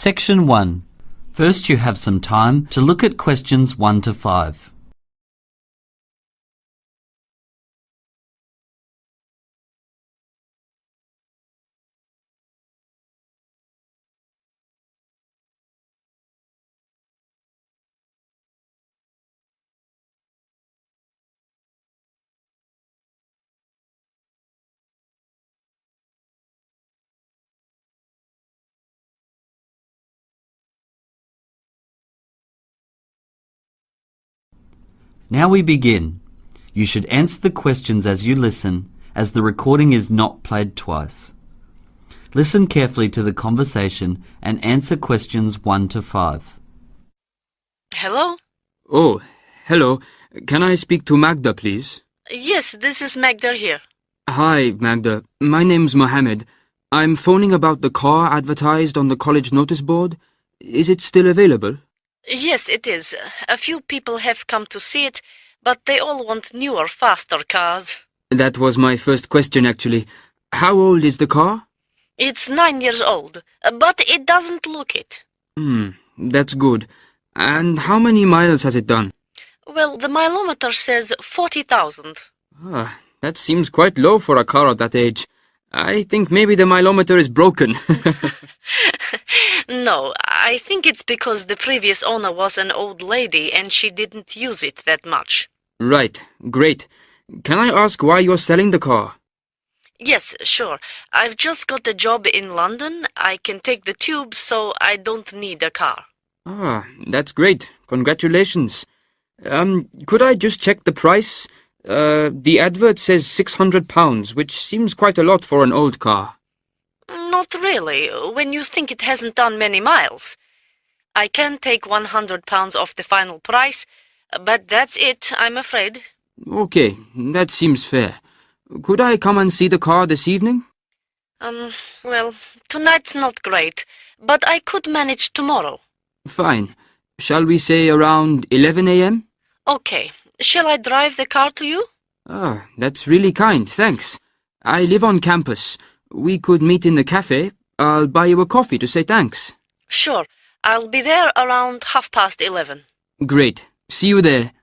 Section 1. First you have some time to look at questions 1 to 5. Now we begin. You should answer the questions as you listen, as the recording is not played twice. Listen carefully to the conversation and answer questions 1 to 5. Hello? Oh, hello. Can I speak to Magda, please? Yes, this is Magda here. Hi, Magda. My name's Mohammed. I'm phoning about the car advertised on the college notice board. Is it still available? Yes, it is. A few people have come to see it, but they all want newer, faster cars. That was my first question, actually. How old is the car? It's 9 years old, but it doesn't look it. That's good. And how many miles has it done? Well, the mileometer says 40,000. That seems quite low for a car of that age. I think maybe the mileometer is broken. No, I think it's because the previous owner was an old lady and she didn't use it that much. Right, great. Can I ask why you're selling the car? Yes, sure. I've just got a job in London. I can take the tube, so I don't need a car. That's great. Congratulations. Could I just check the price? The advert says £600, which seems quite a lot for an old car. Not really, when you think it hasn't done many miles. I can take £100 off the final price, but that's it, I'm afraid. Okay, that seems fair. Could I come and see the car this evening? Well, tonight's not great, but I could manage tomorrow. Fine. Shall we say around 11 a.m.? Okay. Shall I drive the car to you? That's really kind, thanks. I live on campus. We could meet in the cafe. I'll buy you a coffee to say thanks. Sure. I'll be there around 11:30. Great. See you there.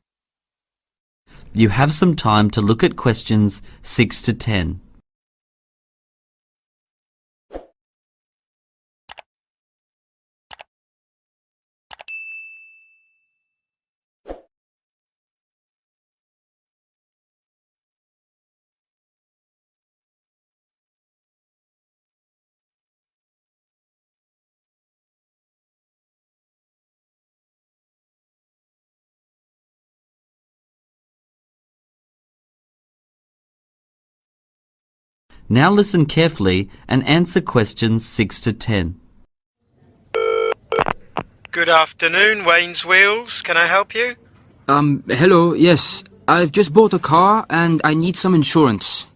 You have some time to look at questions 6 to 10. Now listen carefully and answer questions 6 to 10. Good afternoon, Wayne's Wheels. Can I help you? Hello, yes. I've just bought a car and I need some insurance.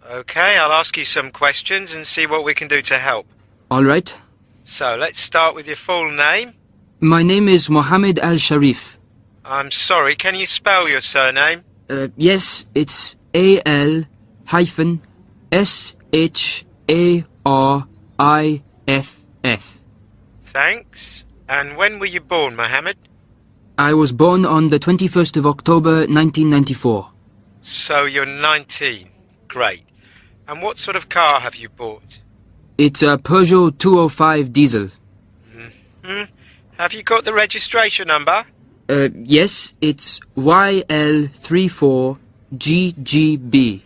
Okay, I'll ask you some questions and see what we can do to help. All right. So, let's start with your full name. My name is Mohammed Al-Sharif. I'm sorry, can you spell your surname? Yes, it's Al-Shariff. Thanks. And when were you born, Mohammed? I was born on the 21st of October, 1994. So you're 19. Great. And what sort of car have you bought? It's a Peugeot 205 diesel. Have you got the registration number? Yes, it's YL34GGB.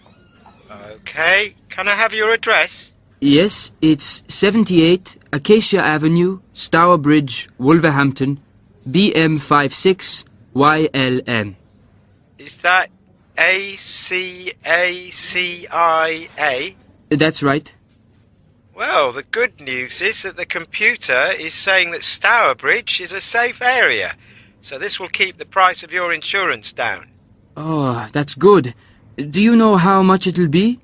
Okay. Can I have your address? Yes, it's 78 Acacia Avenue, Stourbridge, Wolverhampton, BM56YLM. Is that ACACIA? That's right. Well, the good news is that the computer is saying that Stourbridge is a safe area, so this will keep the price of your insurance down. Oh, that's good. Do you know how much it'll be?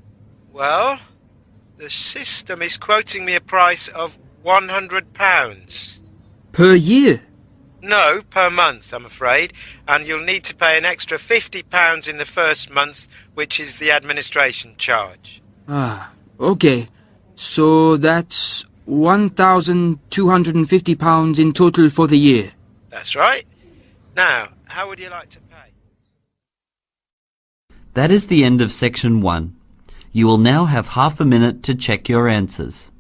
Well, the system is quoting me a price of £100. Per year? No, per month, I'm afraid, and you'll need to pay an extra £50 in the first month, which is the administration charge. Okay. So that's £1,250 in total for the year. That's right. Now, how would you like to pay? That is the end of section 1. You will now have half a minute to check your answers.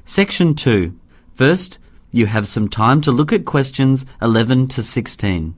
Section 2. First, you have some time to look at questions 11 to 16.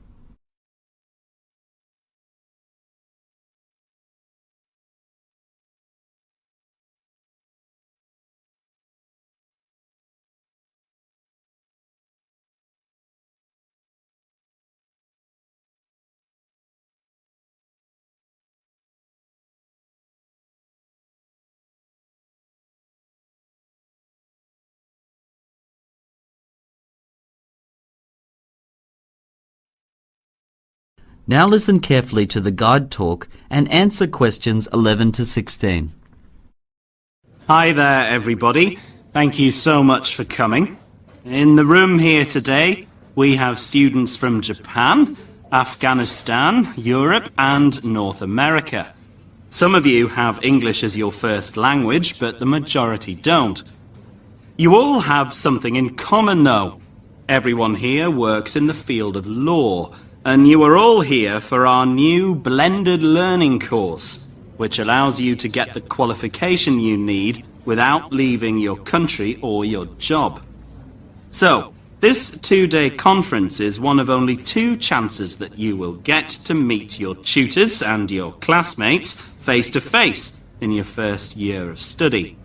Now listen carefully to the guide talk and answer questions 11 to 16. Hi there, everybody. Thank you so much for coming. In the room here today, we have students from Japan, Afghanistan, Europe, and North America. Some of you have English as your first language, but the majority don't. You all have something in common, though. Everyone here works in the field of law, and you are all here for our new blended learning course, which allows you to get the qualification you need without leaving your country or your job. So, this 2-day conference is one of only 2 chances that you will get to meet your tutors and your classmates face to face in your first year of study.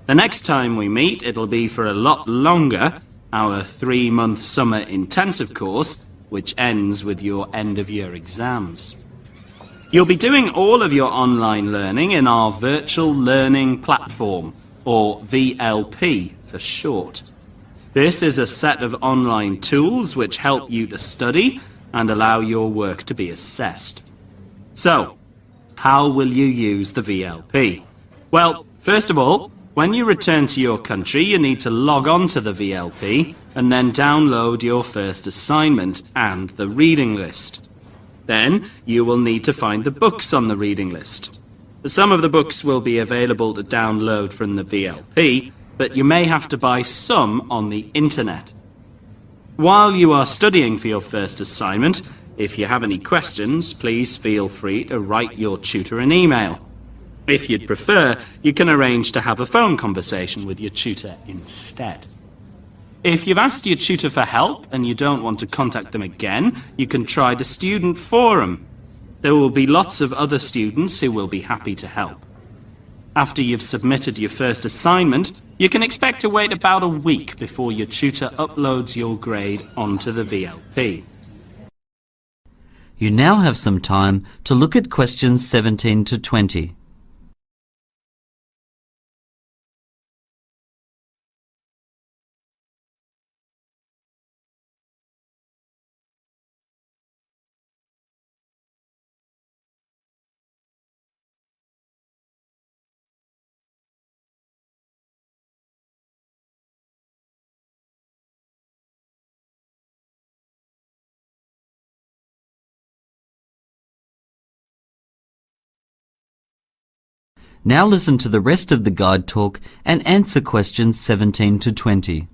The next time we meet, it'll be for a lot longer, our 3-month summer intensive course, which ends with your end-of-year exams. You'll be doing all of your online learning in our Virtual Learning Platform, or VLP for short. This is a set of online tools which help you to study and allow your work to be assessed. So, how will you use the VLP? Well, first of all, when you return to your country, you need to log on to the VLP and then download your first assignment and the reading list. Then you will need to find the books on the reading list. Some of the books will be available to download from the VLP, but you may have to buy some on the internet. While you are studying for your first assignment, if you have any questions, please feel free to write your tutor an email. If you'd prefer, you can arrange to have a phone conversation with your tutor instead. If you've asked your tutor for help and you don't want to contact them again, you can try the student forum. There will be lots of other students who will be happy to help. After you've submitted your first assignment, you can expect to wait about a week before your tutor uploads your grade onto the VLP. You now have some time to look at questions 17 to 20. Now listen to the rest of the guide talk and answer questions 17 to 20.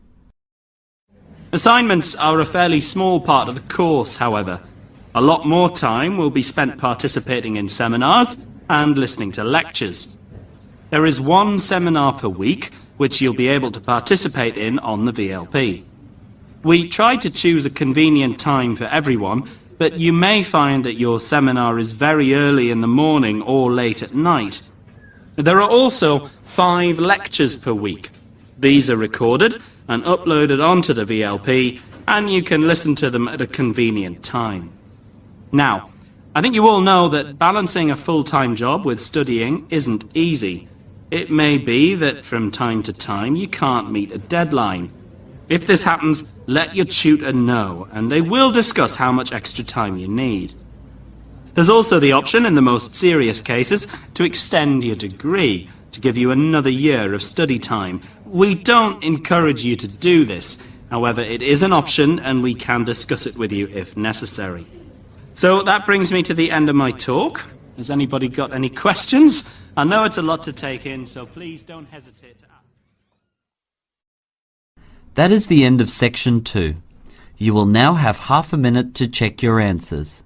Assignments are a fairly small part of the course, however. A lot more time will be spent participating in seminars and listening to lectures. There is 1 seminar per week, which you'll be able to participate in on the VLP. We try to choose a convenient time for everyone, but you may find that your seminar is very early in the morning or late at night. There are also 5 lectures per week. These are recorded and uploaded onto the VLP, and you can listen to them at a convenient time. Now, I think you all know that balancing a full-time job with studying isn't easy, It may be that from time to time you can't meet a deadline. If this happens, let your tutor know, and they will discuss how much extra time you need. There's also the option, in the most serious cases, to extend your degree, to give you another year of study time. We don't encourage you to do this. However, it is an option, and we can discuss it with you if necessary. So that brings me to the end of my talk. Has anybody got any questions? I know it's a lot to take in, so please don't hesitate to ask. That is the end of section 2. You will now have half a minute to check your answers.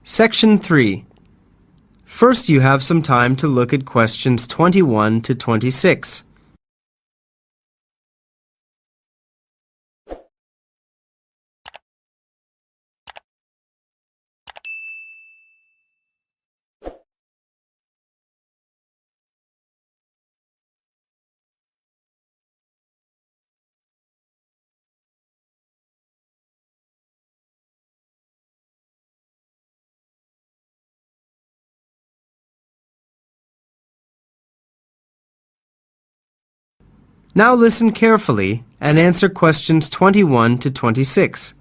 Section 3. First, you have some time to look at questions 21 to 26. Now listen carefully and answer questions 21 to 26.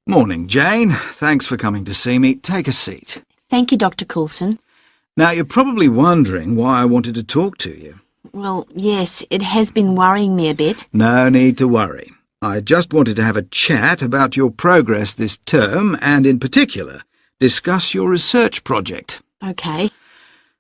Morning, Jane. Thanks for coming to see me. Take a seat. Thank you, Dr. Coulson. Now, you're probably wondering why I wanted to talk to you. Well, yes, it has been worrying me a bit. No need to worry. I just wanted to have a chat about your progress this term and, in particular, discuss your research project. Okay.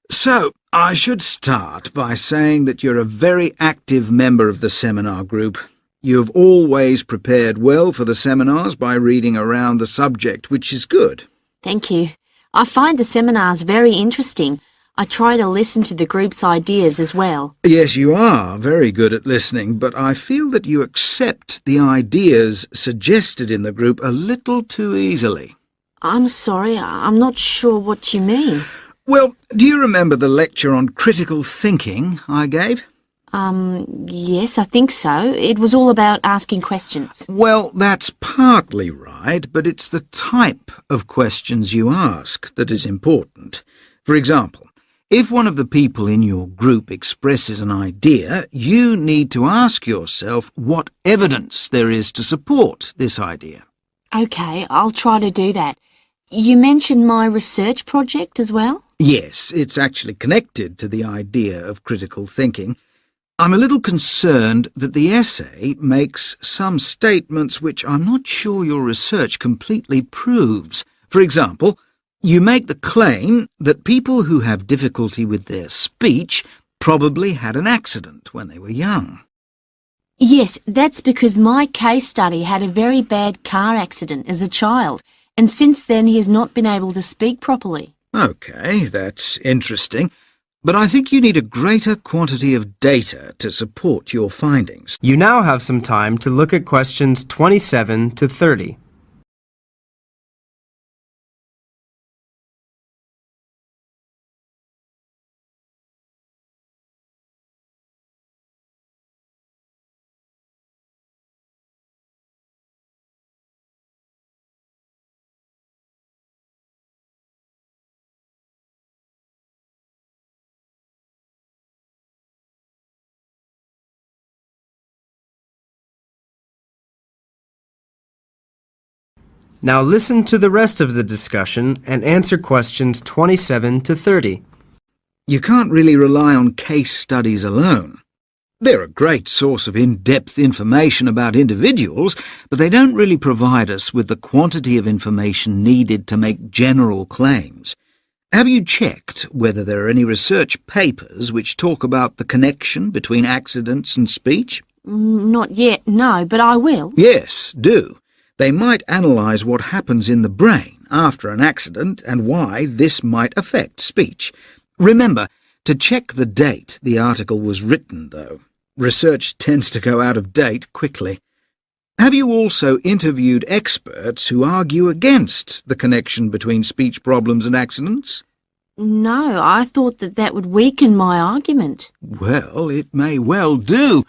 So, I should start by saying that you're a very active member of the seminar group. You've always prepared well for the seminars by reading around the subject, which is good. Thank you. I find the seminars very interesting. I try to listen to the group's ideas as well. Yes, you are very good at listening, but I feel that you accept the ideas suggested in the group a little too easily. I'm sorry, I'm not sure what you mean. Well, do you remember the lecture on critical thinking I gave? Yes, I think so. It was all about asking questions. Well, that's partly right, but it's the type of questions you ask that is important. For example, if one of the people in your group expresses an idea, you need to ask yourself what evidence there is to support this idea. Okay, I'll try to do that. You mentioned my research project as well? Yes, it's actually connected to the idea of critical thinking. I'm a little concerned that the essay makes some statements which I'm not sure your research completely proves. For example, you make the claim that people who have difficulty with their speech probably had an accident when they were young. Yes, that's because my case study had a very bad car accident as a child, and since then he has not been able to speak properly. OK, that's interesting. But I think you need a greater quantity of data to support your findings. You now have some time to look at questions 27 to 30. Now listen to the rest of the discussion and answer questions 27 to 30. You can't really rely on case studies alone. They're a great source of in-depth information about individuals, but they don't really provide us with the quantity of information needed to make general claims. Have you checked whether there are any research papers which talk about the connection between accidents and speech? Not yet, no, but I will. Yes, do. They might analyse what happens in the brain after an accident and why this might affect speech. Remember, To check the date the article was written, though. Research tends to go out of date quickly. Have you also interviewed experts who argue against the connection between speech problems and accidents? No, I thought that would weaken my argument. Well, it may well do,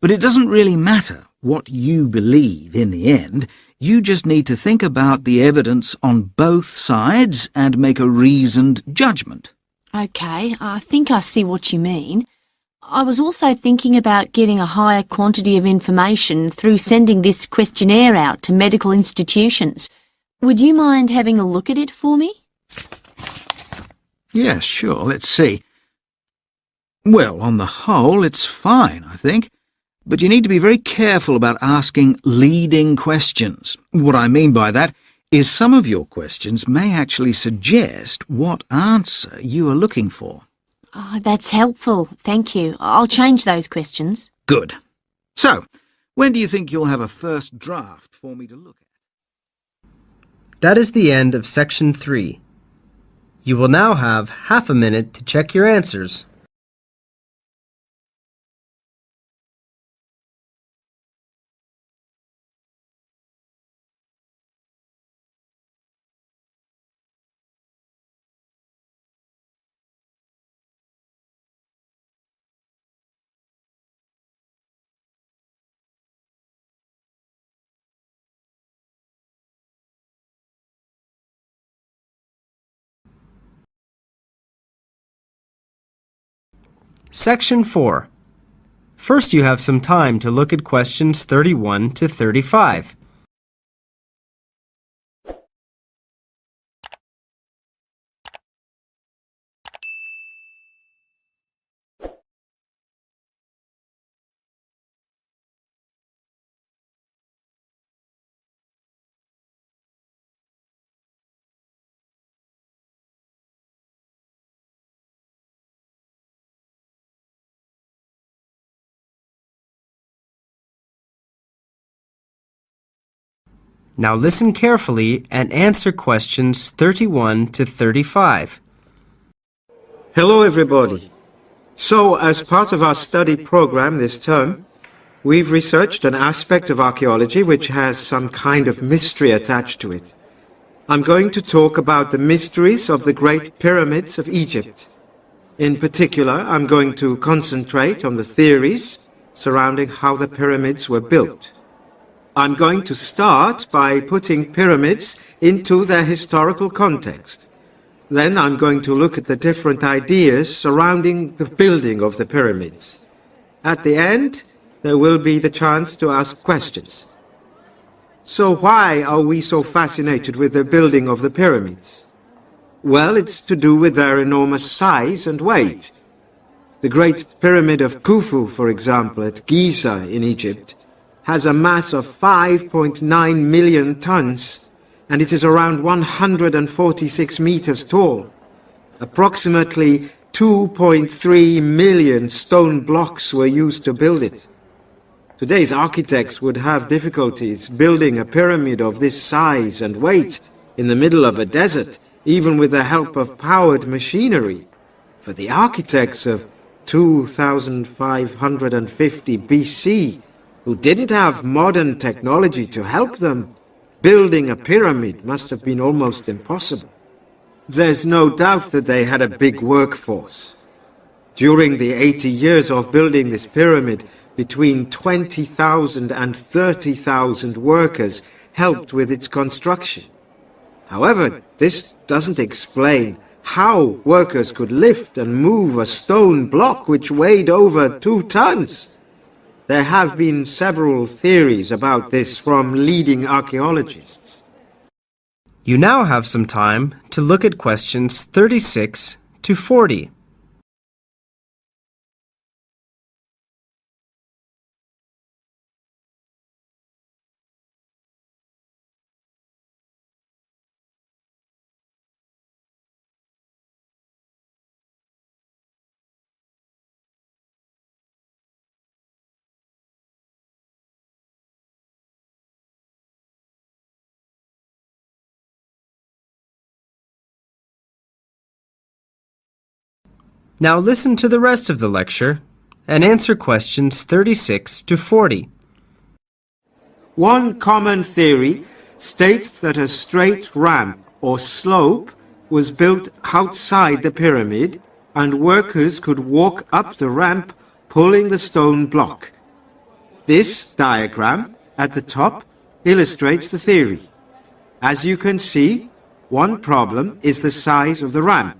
but it doesn't really matter what you believe in the end. You just need to think about the evidence on both sides and make a reasoned judgment. OK, I think I see what you mean. I was also thinking about getting a higher quantity of information through sending this questionnaire out to medical institutions. Would you mind having a look at it for me? Yes, sure, let's see. Well, on the whole, it's fine, I think. But you need to be very careful about asking leading questions. What I mean by that is some of your questions may actually suggest what answer you are looking for. Oh, that's helpful. Thank you. I'll change those questions. Good. So, when do you think you'll have a first draft for me to look at? That is the end of Section 3. You will now have half a minute to check your answers. Section 4. First, you have some time to look at questions 31 to 35. Now listen carefully and answer questions 31 to 35. Hello everybody. So, as part of our study program this term, we've researched an aspect of archaeology which has some kind of mystery attached to it. I'm going to talk about the mysteries of the Great Pyramids of Egypt. In particular, I'm going to concentrate on the theories surrounding how the pyramids were built. I'm going to start by putting pyramids into their historical context. Then I'm going to look at the different ideas surrounding the building of the pyramids. At the end, there will be the chance to ask questions. So why are we so fascinated with the building of the pyramids? Well, it's to do with their enormous size and weight. The Great Pyramid of Khufu, for example, at Giza in Egypt, has a mass of 5.9 million tons, and it is around 146 meters tall. Approximately 2.3 million stone blocks were used to build it. Today's architects would have difficulties building a pyramid of this size and weight in the middle of a desert, even with the help of powered machinery. For the architects of 2550 BC, who didn't have modern technology to help them, building a pyramid must have been almost impossible. There's no doubt that they had a big workforce. During the 80 years of building this pyramid, between 20,000 and 30,000 workers helped with its construction. However, this doesn't explain how workers could lift and move a stone block which weighed over 2 tons. There have been several theories about this from leading archaeologists. You now have some time to look at questions 36 to 40. Now listen to the rest of the lecture and answer questions 36 to 40. One common theory states that a straight ramp or slope was built outside the pyramid and workers could walk up the ramp pulling the stone block. This diagram at the top illustrates the theory. As you can see, one problem is the size of the ramp.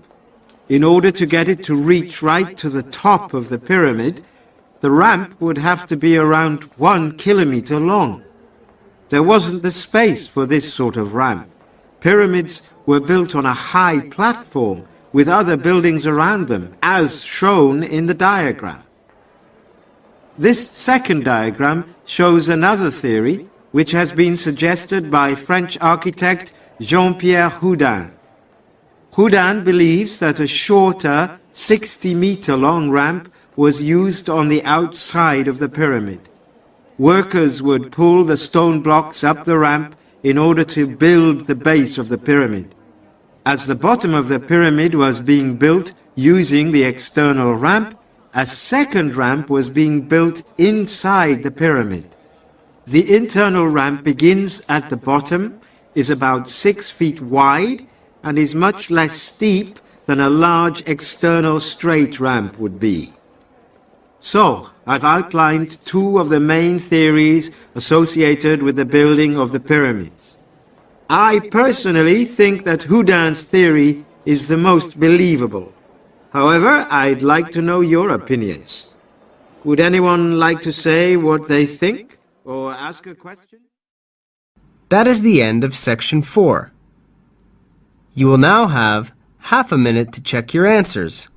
In order to get it to reach right to the top of the pyramid, the ramp would have to be around 1 kilometer long. There wasn't the space for this sort of ramp. Pyramids were built on a high platform with other buildings around them, as shown in the diagram. This second diagram shows another theory which has been suggested by French architect Jean-Pierre Houdin. Houdin believes that a shorter 60-meter-long ramp was used on the outside of the pyramid. Workers would pull the stone blocks up the ramp in order to build the base of the pyramid. As the bottom of the pyramid was being built using the external ramp, a second ramp was being built inside the pyramid. The internal ramp begins at the bottom, is about 6 feet wide, and is much less steep than a large external straight ramp would be. So, I've outlined two of the main theories associated with the building of the pyramids. I personally think that Houdin's theory is the most believable. However, I'd like to know your opinions. Would anyone like to say what they think or ask a question? That is the end of section 4. You will now have half a minute to check your answers.